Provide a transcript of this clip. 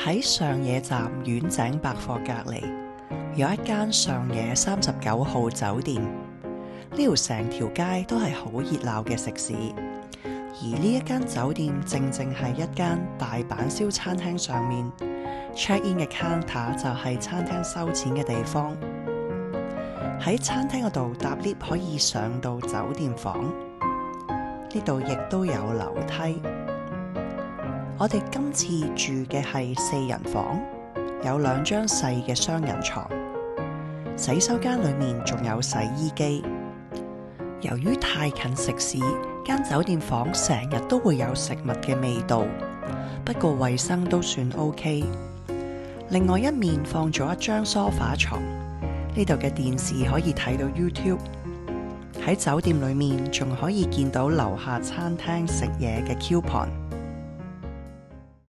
喺上野站丸井百貨隔離有一間上野39號酒店，呢條成條街都係好熱鬧嘅食肆，而呢一間酒店正係一間大阪燒餐廳，上面 check in 嘅 counter 就係餐廳收錢嘅地方。喺餐廳嗰度搭 lift 可以上到酒店房，呢度亦都有樓梯。我哋今次住嘅係4人房，有2張細嘅雙人床，洗手間裏面仲有洗衣機。由於太近食肆，間酒店房成日都會有食物嘅味道，不過衛生都算 OK。另外一面放咗一張梳化床，呢度嘅電視可以睇到 YouTube。喺酒店裏面仲可以見到樓下餐廳食嘢嘅 coupon。